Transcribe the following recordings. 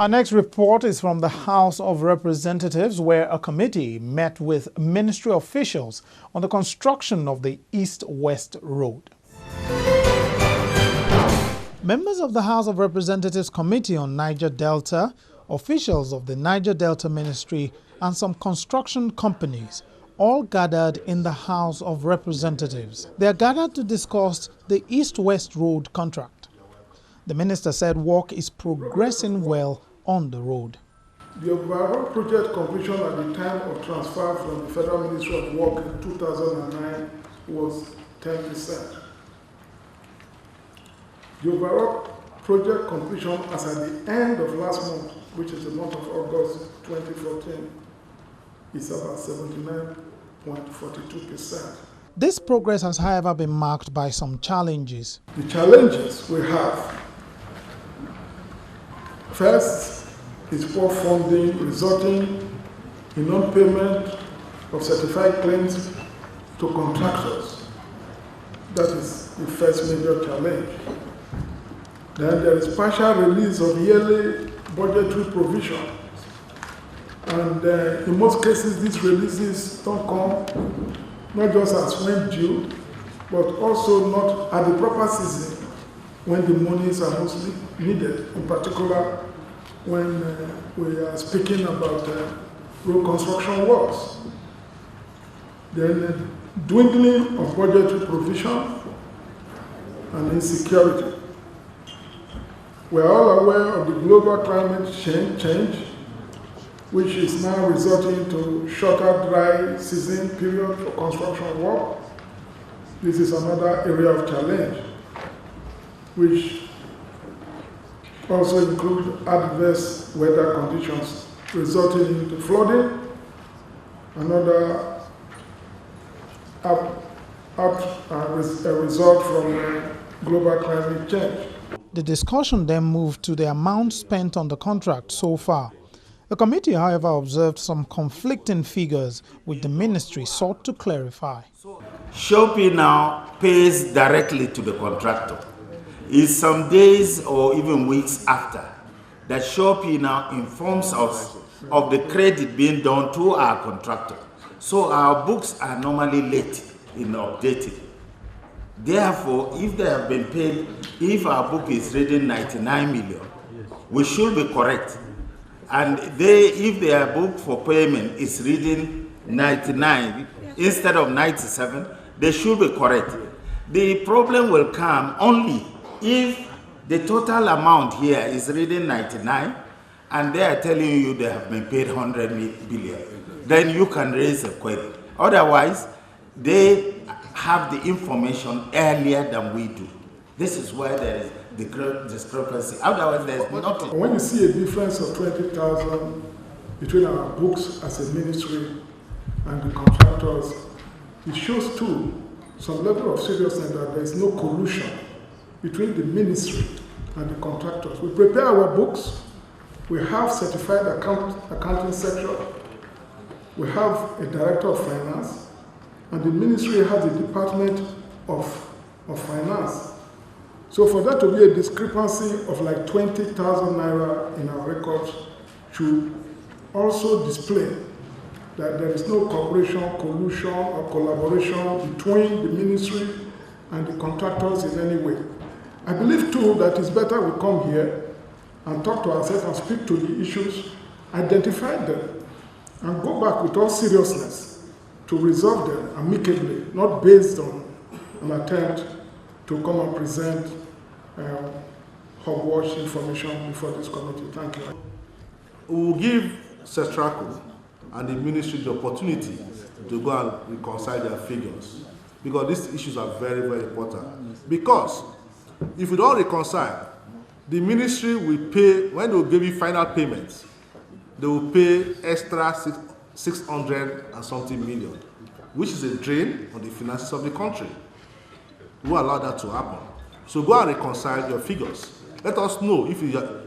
Our next report is from the House of Representatives, where a committee met with ministry officials on the construction of the East-West Road. Members of the House of Representatives Committee on Niger Delta, officials of the Niger Delta Ministry, and some construction companies all gathered in the House of Representatives. They are gathered to discuss the East-West Road contract. The minister said work is progressing well on the road. The overall project completion at the time of transfer from the Federal Ministry of Work in 2009 was 10%. The overall project completion as at the end of last month, which is the month of August 2014, is about 79.42%. This progress has, however, been marked by some challenges. The challenges we have: first is poor funding resulting in non-payment of certified claims to contractors. That is the first major challenge. Then there is partial release of yearly budgetary provision. And in most cases, these releases don't come not just as when due, but also not at the proper season when the monies are mostly needed, in particular when we are speaking about road construction works. Then dwindling of budgetary provision and insecurity. We are all aware of the global climate change, which is now resulting to shorter dry season period for construction work. This is another area of challenge, which also include adverse weather conditions resulting into flooding and other result from global climate change. The discussion then moved to the amount spent on the contract so far. The committee, however, observed some conflicting figures which the ministry sought to clarify. Shopee now pays directly to the contractor. It's some days or even weeks after that Shopee now informs us of the credit being done to our contractor. So our books are normally late in updating. Therefore, if they have been paid, if our book is reading 99 million, we should be correct. And if their book for payment is reading 99 instead of 97, they should be correct. The problem will come only if the total amount here is reading 99 and they are telling you they have been paid 100 billion. Then you can raise a query. Otherwise, they have the information earlier than we do. This is why there is the discrepancy. Otherwise, there is nothing. When you see a difference of 20,000 between our books as a ministry and the contractors, it shows too some level of seriousness that there is no collusion between the ministry and the contractors. We prepare our books, we have certified accounting section, we have a director of finance, and the ministry has a department of finance. So for that to be a discrepancy of like 20,000 naira in our records should also display that there is no cooperation, collusion, or collaboration between the ministry and the contractors in any way. I believe too that it's better we come here and talk to ourselves and speak to the issues, identify them, and go back with all seriousness to resolve them amicably, not based on an attempt to come and present hogwash information before this committee. Thank you. We will give Sestraco and the ministry the opportunity to go and reconcile their figures, because these issues are very, very important. Because if we don't reconcile, the ministry will pay, when they will give you final payments, they will pay extra 600 and something million, which is a drain on the finances of the country. We will allow that to happen. So go and reconcile your figures. Let us know if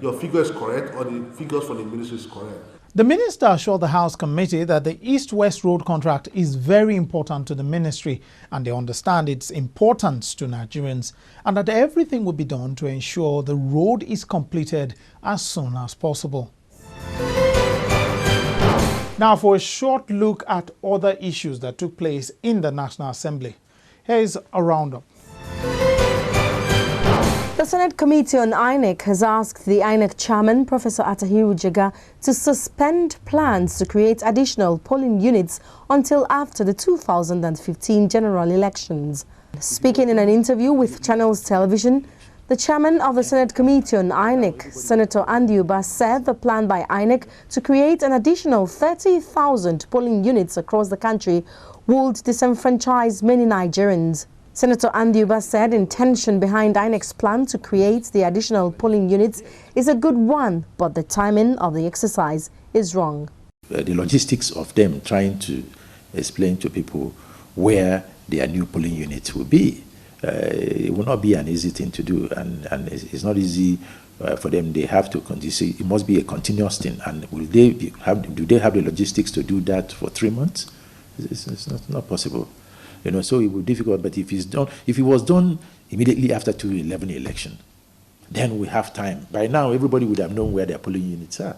your figure is correct or the figures for the ministry is correct. The minister assured the House committee that the East-West Road contract is very important to the ministry and they understand its importance to Nigerians and that everything will be done to ensure the road is completed as soon as possible. Now for a short look at other issues that took place in the National Assembly. Here is a roundup. The Senate Committee on INEC has asked the INEC chairman, Professor Atahiru Jega, to suspend plans to create additional polling units until after the 2015 general elections. Speaking in an interview with Channels Television, the chairman of the Senate Committee on INEC, Senator Andy Uba, said the plan by INEC to create an additional 30,000 polling units across the country would disenfranchise many Nigerians. Senator Andy Uba said intention behind INEC's plan to create the additional polling units is a good one, but the timing of the exercise is wrong. The logistics of them trying to explain to people where their new polling units will be, it will not be an easy thing to do, and it's not easy for them. They have to, it must be a continuous thing, and do they have the logistics to do that for 3 months? It's not possible. You know, so it will be difficult. But if it was done immediately after 2011 election, then we have time. By now, everybody would have known where their polling units are.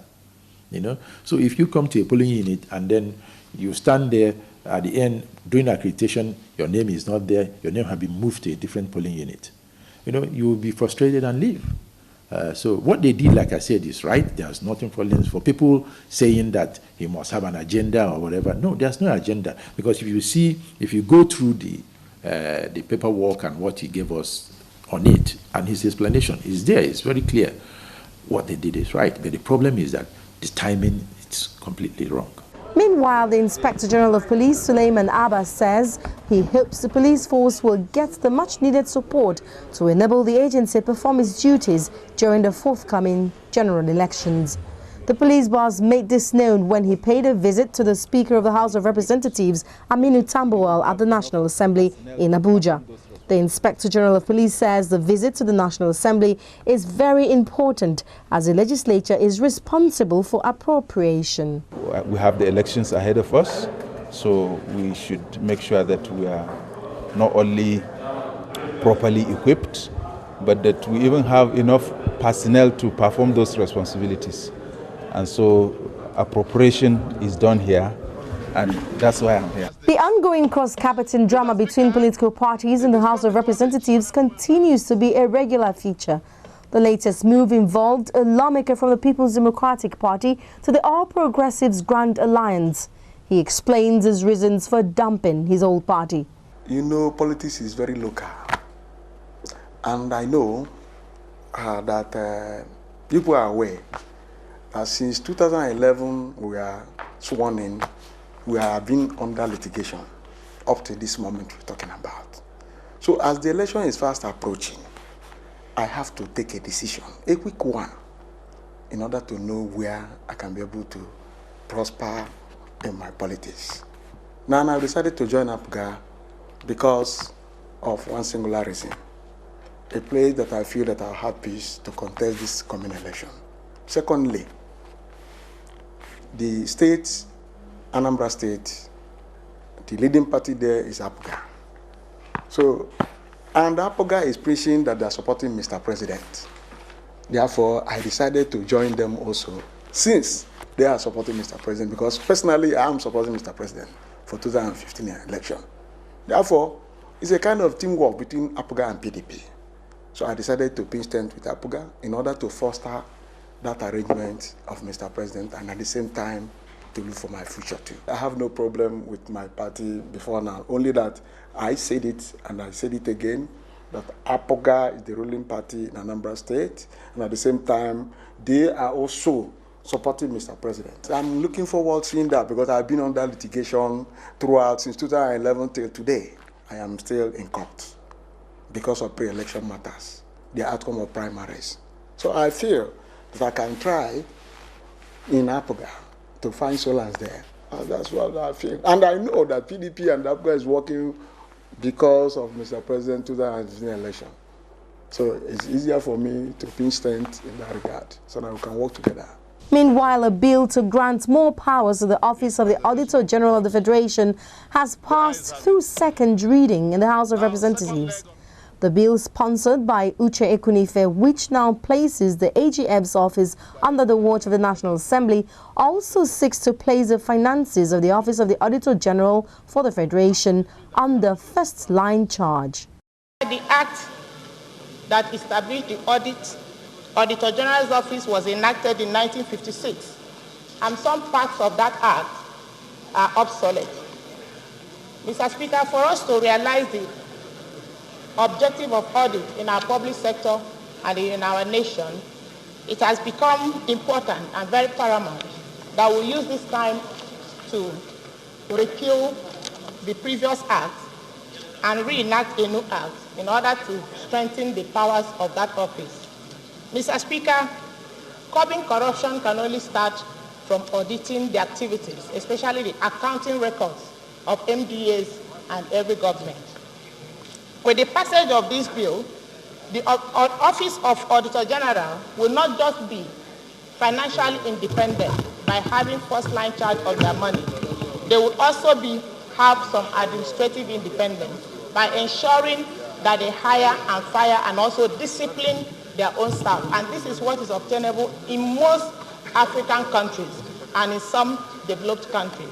You know, so if you come to a polling unit and then you stand there at the end during accreditation, your name is not there. Your name has been moved to a different polling unit. You know, you will be frustrated and leave. So what they did, like I said, is right. There's nothing for people saying that he must have an agenda or whatever. No, there's no agenda. Because if you go through the paperwork and what he gave us on it, and his explanation is there, it's very clear. What they did is right. But the problem is that the timing is completely wrong. Meanwhile, the Inspector General of Police, Suleiman Abbas, says he hopes the police force will get the much-needed support to enable the agency perform its duties during the forthcoming general elections. The police boss made this known when he paid a visit to the Speaker of the House of Representatives, Aminu Tambuwal, at the National Assembly in Abuja. The Inspector General of Police says the visit to the National Assembly is very important as the legislature is responsible for appropriation. We have the elections ahead of us, so we should make sure that we are not only properly equipped, but that we even have enough personnel to perform those responsibilities. And so appropriation is done here, and that's why I'm here. The ongoing cross-carpeting drama between political parties in the House of Representatives continues to be a regular feature. The latest move involved a lawmaker from the People's Democratic Party to the All Progressives Grand Alliance. He explains his reasons for dumping his old party. You know, politics is very local. And I know that people are aware that since 2011 we are sworn in, we have been under litigation up to this moment we're talking about. So as the election is fast approaching, I have to take a decision, a quick one, in order to know where I can be able to prosper in my politics. Now I decided to join APGA because of one singular reason. A place that I feel that I'll have peace to contest this coming election. Secondly, the state, Anambra State, the leading party there is APGA. So, and APGA is preaching that they are supporting Mr. President. Therefore, I decided to join them also, since they are supporting Mr. President, because personally I am supporting Mr. President for 2015 election. Therefore, it's a kind of teamwork between APGA and PDP. So I decided to pinch tent with APGA in order to foster that arrangement of Mr. President and at the same time to look for my future too. I have no problem with my party before now, only that I said it and I said it again, that APGA is the ruling party in Anambra State, and at the same time, they are also supporting Mr. President. I'm looking forward to seeing that because I've been under litigation throughout since 2011 till today. I am still in court because of pre-election matters, the outcome of primaries. So I feel that I can try in APGA to find solace there. And that's what I feel. And I know that PDP and APGA is working because of Mr. President 2015 election. So it's easier for me to pinch tent in that regard so that we can work together. Meanwhile, a bill to grant more powers to the Office of the Auditor General of the Federation has passed through second reading in the House of Representatives. The bill, sponsored by Uche Ekunife, which now places the AGF's office under the watch of the National Assembly, also seeks to place the finances of the Office of the Auditor General for the Federation under first-line charge. The Act that established the Auditor General's office was enacted in 1956, and some parts of that Act are obsolete. Mr. Speaker, for us to realize the objective of audit in our public sector and in our nation, it has become important and very paramount that we use this time to repeal the previous Act and reenact a new Act in order to strengthen the powers of that office. Mr. Speaker, curbing corruption can only start from auditing the activities, especially the accounting records of MDAs and every government. With the passage of this bill, the Office of Auditor General will not just be financially independent by having first-line charge of their money. They will also have some administrative independence by ensuring that they hire and fire and also discipline their own staff. And this is what is obtainable in most African countries and in some developed countries.